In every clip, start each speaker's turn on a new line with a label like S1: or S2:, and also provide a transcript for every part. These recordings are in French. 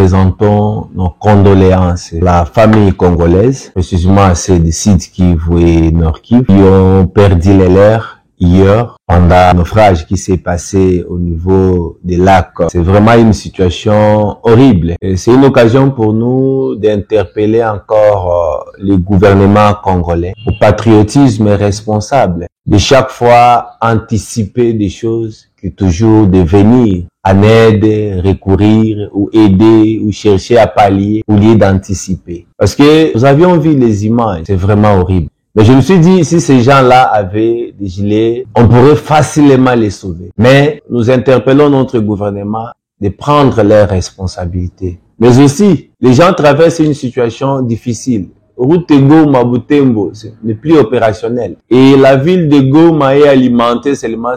S1: présentons nos condoléances à la famille congolaise, précisément à ceux de Sud Kivu et Nord Kivu, qui ont perdu les leurs hier pendant le naufrage qui s'est passé au niveau des lacs. C'est vraiment une situation horrible. C'est une occasion pour nous d'interpeller encore le gouvernement congolais au patriotisme responsable, de chaque fois anticiper des choses, que toujours de venir en aide, recourir ou aider ou chercher à pallier au lieu d'anticiper. Parce que nous avions vu les images, c'est vraiment horrible. Mais je me suis dit, si ces gens-là avaient des gilets, on pourrait facilement les sauver. Mais nous interpellons notre gouvernement de prendre leurs responsabilités. Mais aussi, les gens traversent une situation difficile. Route Goma-Butembo n'est plus opérationnelle. Et la ville de Goma est alimentée seulement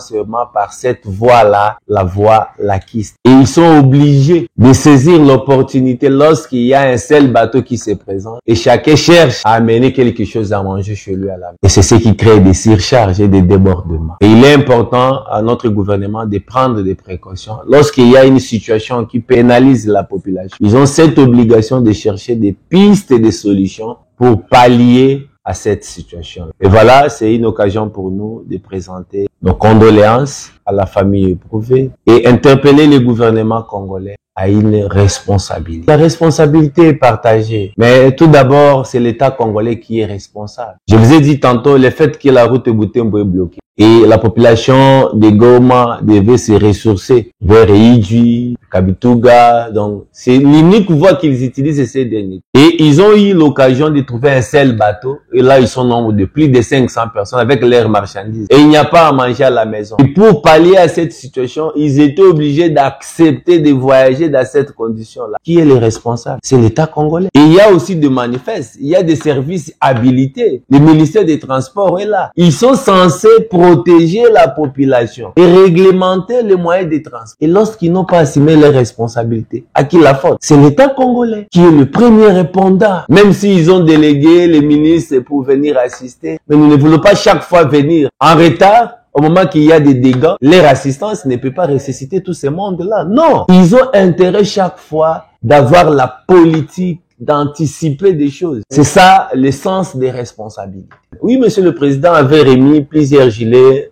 S1: par cette voie-là, la voie laquiste. Et ils sont obligés de saisir l'opportunité lorsqu'il y a un seul bateau qui se présente. Et chacun cherche à amener quelque chose à manger chez lui à la maison. Et c'est ce qui crée des surcharges et des débordements. Et il est important à notre gouvernement de prendre des précautions. Lorsqu'il y a une situation qui pénalise la population, ils ont cette obligation de chercher des pistes et des solutions pour pallier à cette situation. Et voilà, c'est une occasion pour nous de présenter nos condoléances à la famille éprouvée et interpeller le gouvernement congolais à une responsabilité. La responsabilité est partagée, mais tout d'abord, c'est l'État congolais qui est responsable. Je vous ai dit tantôt, le fait que la route Butembo est bloquée et la population de Goma devait se ressourcer vers Idji, Kabituga, donc c'est l'unique voie qu'ils utilisent ces derniers. Et ils ont eu l'occasion de trouver un seul bateau, et là ils sont nombre de plus de 500 personnes avec leurs marchandises. Et il n'y a pas à manger à la maison. Et pour pallier à cette situation, ils étaient obligés d'accepter de voyager dans cette condition-là. Qui est le responsable? C'est l'État congolais. Et il y a aussi des manifestes, il y a des services habilités. Le ministère des Transports est là. Ils sont censés protéger la population et réglementer les moyens de transport. Et lorsqu'ils n'ont pas assumé leurs responsabilités, à qui la faute? C'est l'État congolais qui est le premier répondant. Même s'ils ont délégué les ministres pour venir assister, mais nous ne voulons pas chaque fois venir en retard. Au moment qu'il y a des dégâts, leur assistance ne peut pas ressusciter tout ce monde-là. Non, ils ont intérêt chaque fois d'avoir la politique, d'anticiper des choses. C'est ça l'essence des responsabilités. Oui, monsieur le président avait remis plusieurs gilets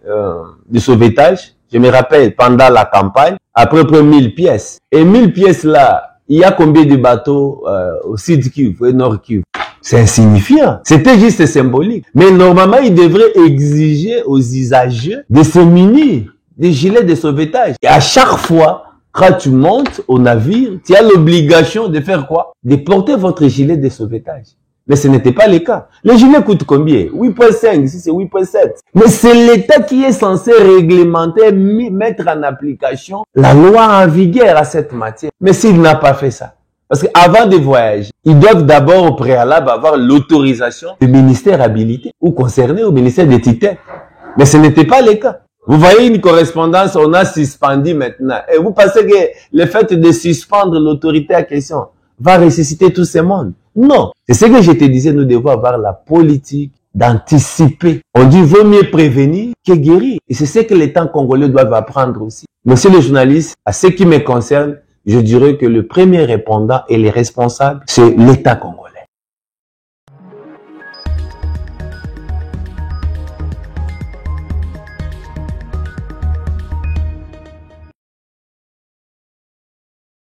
S1: de sauvetage. Je me rappelle, pendant la campagne, à peu près 1000 pièces. Et 1000 pièces là, il y a combien de bateaux au Sud Kivu et Nord Kivu? C'est insignifiant. C'était juste symbolique. Mais normalement, il devrait exiger aux usagers de se munir des gilets de sauvetage. Et à chaque fois, quand tu montes au navire, tu as l'obligation de faire quoi? De porter votre gilet de sauvetage. Mais ce n'était pas le cas. Le gilet coûte combien? 8,5, ici c'est 8,7. Mais c'est l'État qui est censé réglementer, mettre en application la loi en vigueur à cette matière. Mais s'il n'a pas fait ça, parce qu'avant de voyager, ils doivent d'abord au préalable avoir l'autorisation du ministère habilité ou concerné au ministère des Tutelles. Mais ce n'était pas le cas. Vous voyez une correspondance, on a suspendu maintenant. Et vous pensez que le fait de suspendre l'autorité à question va ressusciter tout ce monde? Non. C'est ce que je te disais, nous devons avoir la politique d'anticiper. On dit, vaut mieux prévenir que guérir. Et c'est ce que l'État congolais doit apprendre aussi. Monsieur le journaliste, à ce qui me concerne, je dirais que le premier répondant et les responsables, c'est l'État congolais.